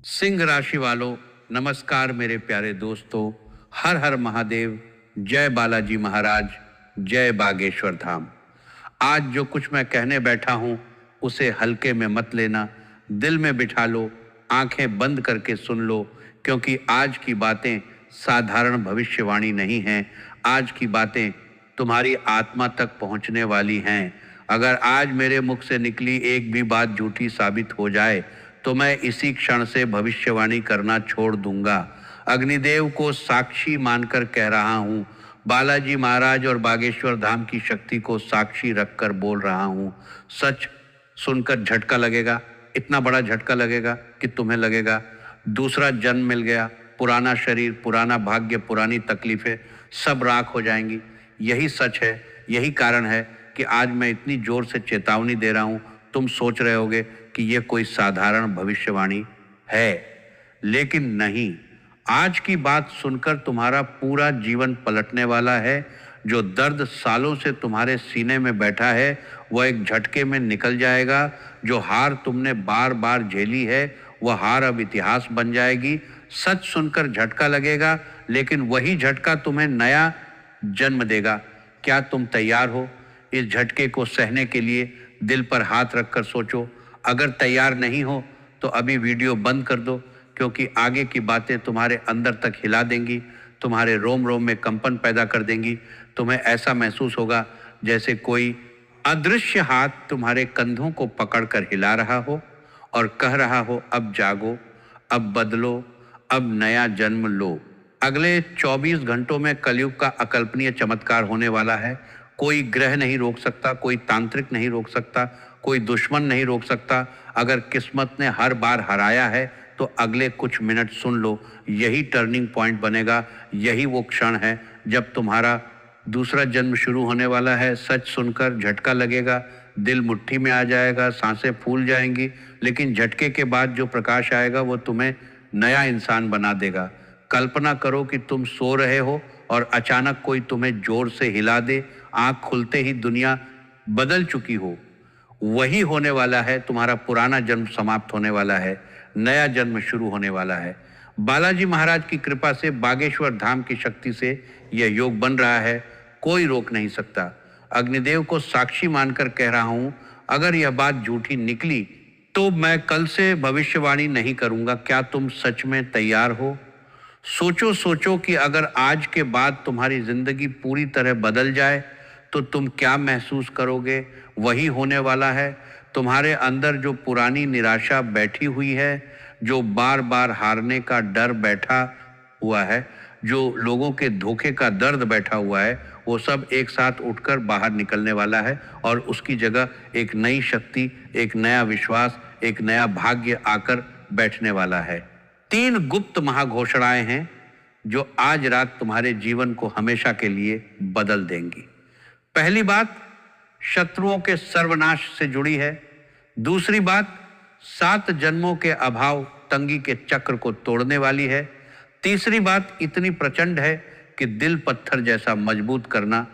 सिंह राशि वालों, नमस्कार मेरे प्यारे दोस्तों। हर हर महादेव। जय बालाजी महाराज। जय बागेश्वर धाम। आज जो कुछ मैं कहने बैठा हूं उसे हल्के में मत लेना, दिल में बिठा लो, आंखें बंद करके सुन लो, क्योंकि आज की बातें साधारण भविष्यवाणी नहीं हैं। आज की बातें तुम्हारी आत्मा तक पहुंचने वाली हैं। अगर आज मेरे मुख से निकली एक भी बात झूठी साबित हो जाए तो मैं इसी क्षण से भविष्यवाणी करना छोड़ दूंगा। अग्निदेव को साक्षी मानकर कह रहा हूँ, बालाजी महाराज और बागेश्वर धाम की शक्ति को साक्षी रखकर बोल रहा हूँ। सच सुनकर झटका लगेगा, इतना बड़ा झटका लगेगा कि तुम्हें लगेगा दूसरा जन्म मिल गया, पुराना शरीर, पुराना भाग्य, पुरानी तकलीफें सब राख हो जाएंगी। यही सच है, यही कारण है कि आज मैं इतनी जोर से चेतावनी दे रहा हूँ। तुम सोच रहे होगे कि यह कोई साधारण भविष्यवाणी है, लेकिन नहीं। आज की बात सुनकर तुम्हारा पूरा जीवन पलटने वाला है। जो दर्द सालों से तुम्हारे सीने में बैठा है वह एक झटके में निकल जाएगा। जो हार तुमने बार बार झेली है वह हार अब इतिहास बन जाएगी। सच सुनकर झटका लगेगा, लेकिन वही झटका तुम्हें नया जन्म देगा। क्या तुम तैयार हो इस झटके को सहने के लिए? दिल पर हाथ रखकर सोचो। अगर तैयार नहीं हो तो अभी वीडियो बंद कर दो, क्योंकि आगे की बातें तुम्हारे अंदर तक हिला देंगी, तुम्हारे रोम रोम में कंपन पैदा कर देंगी। तुम्हें ऐसा महसूस होगा जैसे कोई अदृश्य हाथ तुम्हारे कंधों को पकड़कर हिला रहा हो और कह रहा हो, अब जागो, अब बदलो, अब नया जन्म लो। अगले 24 घंटों में कलयुग का अकल्पनीय चमत्कार होने वाला है। कोई ग्रह नहीं रोक सकता, कोई तांत्रिक नहीं रोक सकता, कोई दुश्मन नहीं रोक सकता। अगर किस्मत ने हर बार हराया है तो अगले कुछ मिनट सुन लो, यही टर्निंग पॉइंट बनेगा। यही वो क्षण है जब तुम्हारा दूसरा जन्म शुरू होने वाला है। सच सुनकर झटका लगेगा, दिल मुट्ठी में आ जाएगा, सांसें फूल जाएंगी, लेकिन झटके के बाद जो प्रकाश आएगा वो तुम्हें नया इंसान बना देगा। कल्पना करो कि तुम सो रहे हो और अचानक कोई तुम्हें जोर से हिला दे। आंख खुलते ही दुनिया बदल चुकी हो। वही होने वाला है, तुम्हारा पुराना जन्म समाप्त होने वाला है, नया जन्म शुरू होने वाला है। बालाजी महाराज की कृपा से, बागेश्वर धाम की शक्ति से यह योग बन रहा है, कोई रोक नहीं सकता। अग्निदेव को साक्षी मानकर कह रहा हूं, अगर यह बात झूठी निकली तो मैं कल से भविष्यवाणी नहीं करूंगा। क्या तुम सच में तैयार हो? सोचो सोचो कि अगर आज के बाद तुम्हारी जिंदगी पूरी तरह बदल जाए तो तुम क्या महसूस करोगे? वही होने वाला है। तुम्हारे अंदर जो पुरानी निराशा बैठी हुई है, जो बार बार हारने का डर बैठा हुआ है, जो लोगों के धोखे का दर्द बैठा हुआ है, वो सब एक साथ उठकर बाहर निकलने वाला है और उसकी जगह एक नई शक्ति, एक नया विश्वास, एक नया भाग्य आकर बैठने वाला है। 3 गुप्त महाघोषणाएं हैं जो आज रात तुम्हारे जीवन को हमेशा के लिए बदल देंगी। पहली बात शत्रुओं के सर्वनाश से जुड़ी है। दूसरी बात 7 जन्मों के अभाव तंगी के चक्र को तोड़ने वाली है। तीसरी बात इतनी प्रचंड है कि दिल पत्थर जैसा मजबूत करना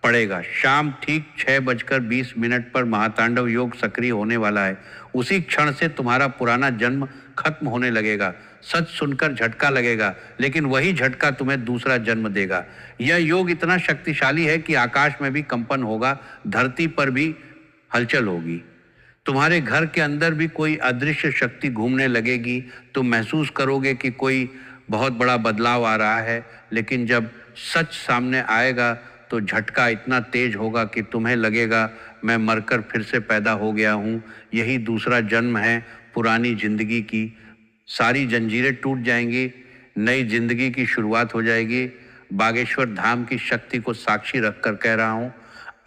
पड़ेगा। शाम ठीक 6:20 पर महातांडव योग सक्रिय होने वाला है। उसी क्षण से तुम्हारा पुराना जन्म खत्म होने लगेगा। सच सुनकर झटका लगेगा, लेकिन वही झटका तुम्हें दूसरा जन्म देगा। यह योग इतना शक्तिशाली है कि आकाश में भी कंपन होगा, धरती पर भी हलचल होगी। तुम्हारे घर के अंदर भी कोई अदृश्य शक्ति घूमने लगेगी। तुम महसूस करोगे कि कोई बहुत बड़ा बदलाव आ रहा है, लेकिन जब सच सामने आएगा तो झटका इतना तेज होगा कि तुम्हें लगेगा मैं मरकर फिर से पैदा हो गया हूँ। यही दूसरा जन्म है। पुरानी जिंदगी की सारी जंजीरें टूट जाएंगी, नई जिंदगी की शुरुआत हो जाएगी। बागेश्वर धाम की शक्ति को साक्षी रखकर कह रहा हूँ,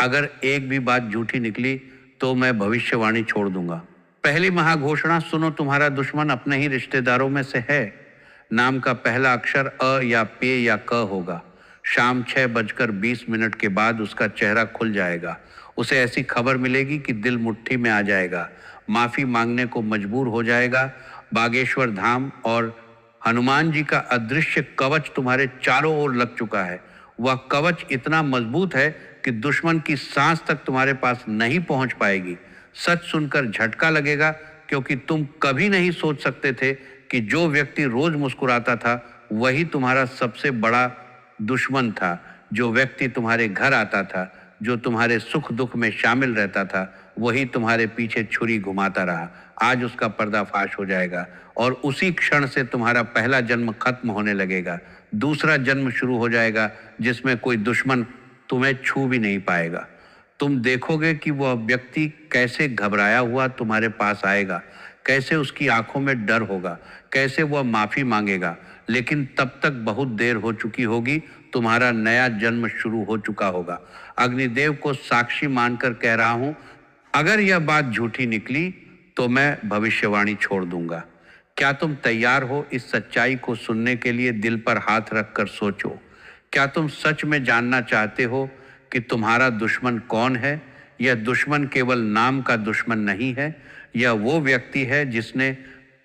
अगर एक भी बात झूठी निकली तो मैं भविष्यवाणी छोड़ दूंगा। पहली महाघोषणा सुनो, तुम्हारा दुश्मन अपने ही रिश्तेदारों में से है। नाम का पहला अक्षर अ या पे या क होगा। शाम 6:20 के बाद उसका चेहरा खुल जाएगा। उसे ऐसी खबर मिलेगी कि दिल मुट्ठी में आ जाएगा, माफी मांगने को मजबूर हो जाएगा। बागेश्वर धाम और हनुमान जी का अदृश्य कवच तुम्हारे चारों ओर लग चुका है। वह कवच इतना मजबूत है कि दुश्मन की सांस तक तुम्हारे पास नहीं पहुंच पाएगी। सच सुनकर झटका लगेगा, क्योंकि तुम कभी नहीं सोच सकते थे कि जो व्यक्ति रोज मुस्कुराता था वही तुम्हारा सबसे बड़ा दुश्मन था। जो व्यक्ति तुम्हारे घर आता था, जो तुम्हारे सुख दुख में शामिल रहता था, वही तुम्हारे पीछे छुरी घुमाता रहा। आज उसका पर्दाफाश हो जाएगा और उसी क्षण से तुम्हारा पहला जन्म खत्म होने लगेगा। दूसरा जन्म शुरू हो जाएगा जिसमें कोई दुश्मन तुम्हें छू भी नहीं पाएगा। तुम देखोगे कि वह व्यक्ति कैसे घबराया हुआ तुम्हारे पास आएगा, कैसे उसकी आंखों में डर होगा, कैसे वह माफी मांगेगा, लेकिन तब तक बहुत देर हो चुकी होगी, तुम्हारा नया जन्म शुरू हो चुका होगा। अग्निदेव को साक्षी मानकर कह रहा हूं, अगर यह बात झूठी निकली तो मैं भविष्यवाणी छोड़ दूंगा। क्या तुम तैयार हो इस सच्चाई को सुनने के लिए? दिल पर हाथ रखकर सोचो। क्या तुम सच में जानना चाहते हो कि तुम्हारा दुश्मन कौन है? यह दुश्मन केवल नाम का दुश्मन नहीं है, यह वो व्यक्ति है जिसने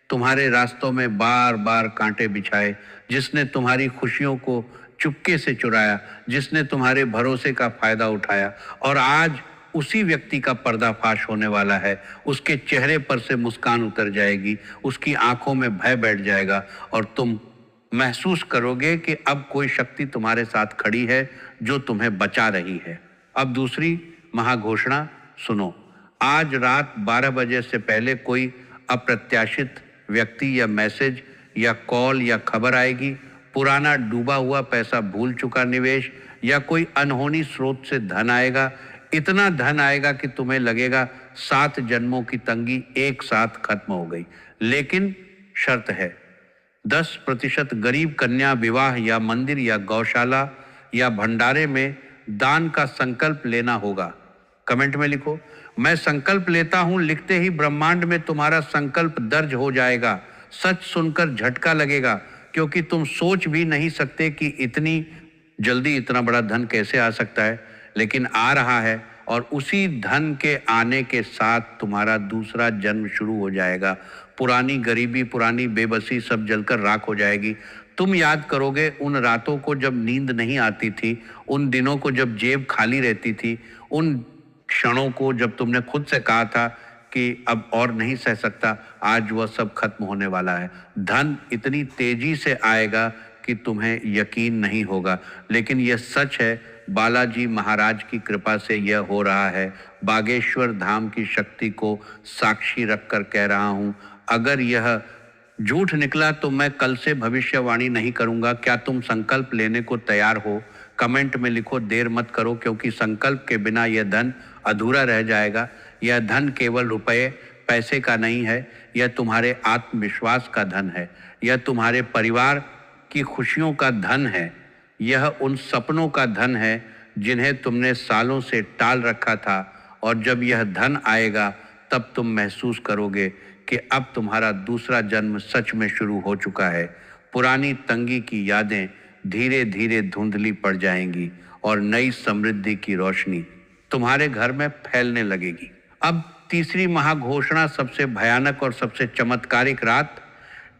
तुम्हारे रास्तों में बार बार कांटे बिछाए, जिसने तुम्हारी खुशियों को चुपके से चुराया, जिसने तुम्हारे भरोसे का फायदा उठाया, और आज उसी व्यक्ति का पर्दाफाश होने वाला है। उसके चेहरे पर से मुस्कान उतर जाएगी, उसकी आंखों में भय बैठ जाएगा और तुम महसूस करोगे कि अब कोई शक्ति तुम्हारे साथ खड़ी है जो तुम्हें बचा रही है। अब दूसरी महाघोषणा सुनो। आज रात 12 बजे से पहले कोई अप्रत्याशित व्यक्ति या मैसेज या कॉल या खबर आएगी। पुराना डूबा हुआ पैसा, भूल चुका निवेश या कोई अनहोनी स्रोत से धन आएगा। इतना धन आएगा कि तुम्हें लगेगा 7 जन्मों की तंगी एक साथ खत्म हो गई। लेकिन शर्त है, 10% गरीब कन्या विवाह या मंदिर या गौशाला या भंडारे में दान का संकल्प लेना होगा। कमेंट में लिखो, मैं संकल्प लेता हूं। लिखते ही ब्रह्मांड में तुम्हारा संकल्प दर्ज हो जाएगा। सच सुनकर झटका लगेगा, क्योंकि तुम सोच भी नहीं सकते कि इतनी जल्दी इतना बड़ा धन कैसे आ सकता है, लेकिन आ रहा है। और उसी धन के आने के साथ तुम्हारा दूसरा जन्म शुरू हो जाएगा। पुरानी गरीबी, पुरानी बेबसी सब जलकर राख हो जाएगी। तुम याद करोगे उन रातों को जब नींद नहीं आती थी, उन दिनों को जब जेब खाली रहती थी, उन क्षणों को जब तुमने खुद से कहा था कि अब और नहीं सह सकता। आज वह सब खत्म होने वाला है। धन इतनी तेजी से आएगा कि तुम्हें यकीन नहीं होगा, लेकिन यह सच है। बालाजी महाराज की कृपा से यह हो रहा है। बागेश्वर धाम की शक्ति को साक्षी रखकर कह रहा हूं, अगर यह झूठ निकला तो मैं कल से भविष्यवाणी नहीं करूंगा। क्या तुम संकल्प लेने को तैयार हो? कमेंट में लिखो, देर मत करो, क्योंकि संकल्प के बिना यह धन अधूरा रह जाएगा। यह धन केवल रुपए पैसे का नहीं है, यह तुम्हारे आत्मविश्वास का धन है, यह तुम्हारे परिवार की खुशियों का धन है, यह उन सपनों का धन है जिन्हें तुमने सालों से टाल रखा था। और जब यह धन आएगा तब तुम महसूस करोगे कि अब तुम्हारा दूसरा जन्म सच में शुरू हो चुका है। पुरानी तंगी की यादें धीरे धीरे धुंधली पड़ जाएंगी और नई समृद्धि की रोशनी तुम्हारे घर में फैलने लगेगी। अब तीसरी महाघोषणा, सबसे भयानक और सबसे चमत्कारिक रात।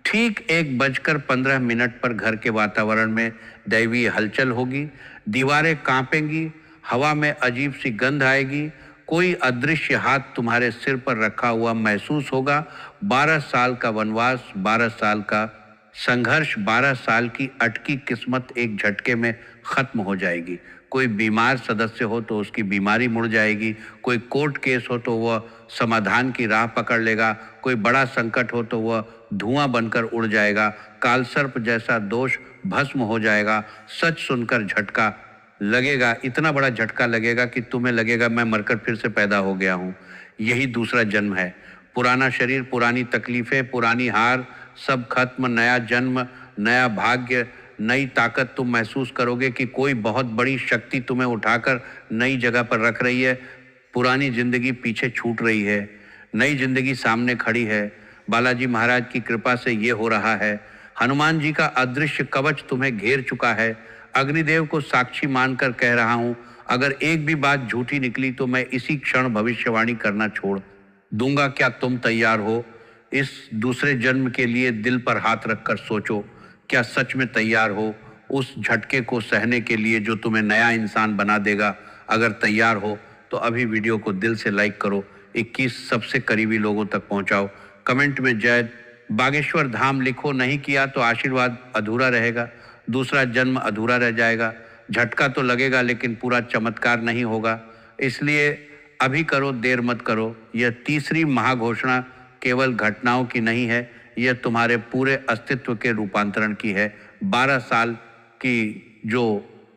ठीक 1:15 पर घर के वातावरण में दैवीय हलचल होगी। दीवारें कांपेंगी, हवा में अजीब सी गंध आएगी, कोई अदृश्य हाथ तुम्हारे सिर पर रखा हुआ महसूस होगा। 12 साल का वनवास, 12 साल का संघर्ष, 12 साल की अटकी किस्मत एक झटके में खत्म हो जाएगी। कोई बीमार सदस्य हो तो उसकी बीमारी मुड़ जाएगी, कोई कोर्ट केस हो तो वह समाधान की राह पकड़ लेगा, कोई बड़ा संकट हो तो वह धुआं बनकर उड़ जाएगा, कालसर्प जैसा दोष भस्म हो जाएगा। सच सुनकर झटका लगेगा, इतना बड़ा झटका लगेगा कि तुम्हें लगेगा मैं मरकर फिर से पैदा हो गया हूँ। यही दूसरा जन्म है। पुराना शरीर, पुरानी तकलीफें, पुरानी हार, सब खत्म। नया जन्म, नया भाग्य, नई ताकत। तुम महसूस करोगे कि कोई बहुत बड़ी शक्ति तुम्हें उठाकर नई जगह पर रख रही है। पुरानी जिंदगी पीछे छूट रही है, नई जिंदगी सामने खड़ी है। बालाजी महाराज की कृपा से ये हो रहा है। हनुमान जी का अदृश्य कवच तुम्हें घेर चुका है। अग्निदेव को साक्षी मानकर कह रहा हूं, अगर एक भी बात झूठी निकली तो मैं इसी क्षण भविष्यवाणी करना छोड़ दूंगा। क्या तुम तैयार हो इस दूसरे जन्म के लिए? दिल पर हाथ रखकर सोचो, क्या सच में तैयार हो उस झटके को सहने के लिए जो तुम्हें नया इंसान बना देगा? अगर तैयार हो तो अभी वीडियो को दिल से लाइक करो, 21 सबसे करीबी लोगों तक पहुंचाओ, कमेंट में जय बागेश्वर धाम लिखो, नहीं किया तो आशीर्वाद अधूरा रहेगा, दूसरा जन्म अधूरा रह जाएगा। झटका तो लगेगा लेकिन पूरा चमत्कार नहीं होगा। इसलिए अभी करो, देर मत करो। यह तीसरी महाघोषणा केवल घटनाओं की नहीं है, यह तुम्हारे पूरे अस्तित्व के रूपांतरण की है। 12 साल की जो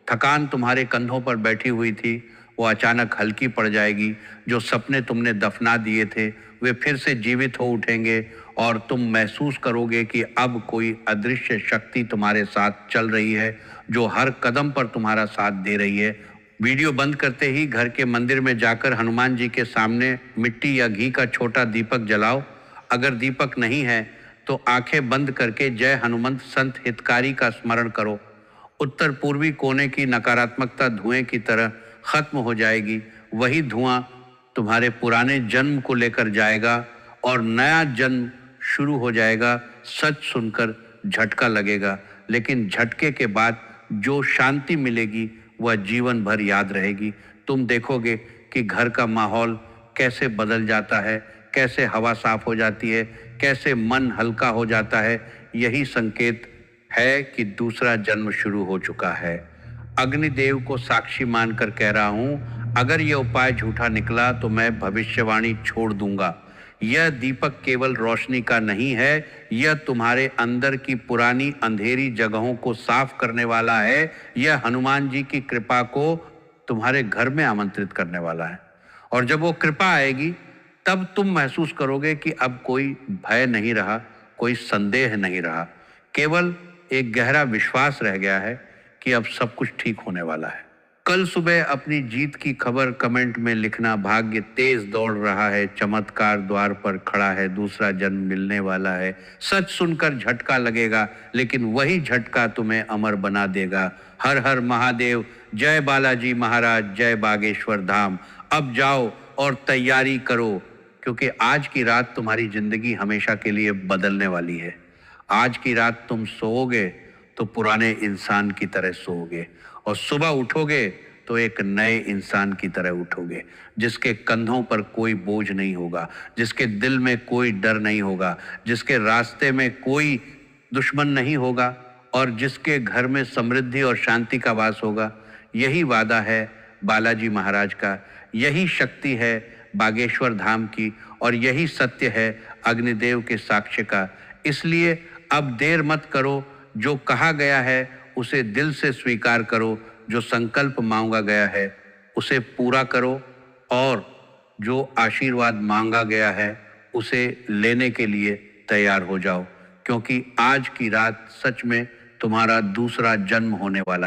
थकान तुम्हारे कंधों पर बैठी हुई थी वो अचानक हल्की पड़ जाएगी। जो सपने तुमने दफना दिए थे वे फिर से जीवित हो उठेंगे और तुम महसूस करोगे कि अब कोई अदृश्य शक्ति तुम्हारे साथ चल रही है, जो हर कदम पर तुम्हारा साथ दे रही है। वीडियो बंद करते ही घर के मंदिर में जाकर हनुमान जी के सामने मिट्टी या घी का छोटा दीपक जलाओ। अगर दीपक नहीं है तो आंखें बंद करके जय हनुमंत संत हितकारी का स्मरण करो। उत्तर पूर्वी कोने की नकारात्मकता धुएं की तरह खत्म हो जाएगी। वही धुआं तुम्हारे पुराने जन्म को लेकर जाएगा और नया जन्म शुरू हो जाएगा। सच सुनकर झटका लगेगा, लेकिन झटके के बाद जो शांति मिलेगी वह जीवन भर याद रहेगी। तुम देखोगे कि घर का माहौल कैसे बदल जाता है, कैसे हवा साफ हो जाती है, कैसे मन हल्का हो जाता है। यही संकेत है कि दूसरा जन्म शुरू हो चुका है। अग्निदेव को साक्षी मानकर कह रहा हूं, अगर यह उपाय झूठा निकला तो मैं भविष्यवाणी छोड़ दूंगा। यह दीपक केवल रोशनी का नहीं है, यह तुम्हारे अंदर की पुरानी अंधेरी जगहों को साफ करने वाला है। यह हनुमान जी की कृपा को तुम्हारे घर में आमंत्रित करने वाला है। और जब वो कृपा आएगी तब तुम महसूस करोगे कि अब कोई भय नहीं रहा, कोई संदेह नहीं रहा, केवल एक गहरा विश्वास रह गया है कि अब सब कुछ ठीक होने वाला है। कल सुबह अपनी जीत की खबर कमेंट में लिखना। भाग्य तेज दौड़ रहा है, चमत्कार द्वार पर खड़ा है, दूसरा जन्म मिलने वाला है। सच सुनकर झटका लगेगा, लेकिन वही झटका तुम्हें अमर बना देगा। हर हर महादेव, जय बालाजी महाराज, जय बागेश्वर धाम। अब जाओ और तैयारी करो, क्योंकि आज की रात तुम्हारी जिंदगी हमेशा के लिए बदलने वाली है। आज की रात तुम सोओगे तो पुराने इंसान की तरह सोओगे और सुबह उठोगे तो एक नए इंसान की तरह उठोगे, जिसके कंधों पर कोई बोझ नहीं होगा, जिसके दिल में कोई डर नहीं होगा, जिसके रास्ते में कोई दुश्मन नहीं होगा और जिसके घर में समृद्धि और शांति का वास होगा। यही वादा है बालाजी महाराज का, यही शक्ति है बागेश्वर धाम की और यही सत्य है अग्निदेव के साक्ष्य का। इसलिए अब देर मत करो, जो कहा गया है उसे दिल से स्वीकार करो, जो संकल्प मांगा गया है उसे पूरा करो और जो आशीर्वाद मांगा गया है उसे लेने के लिए तैयार हो जाओ, क्योंकि आज की रात सच में तुम्हारा दूसरा जन्म होने वाला है।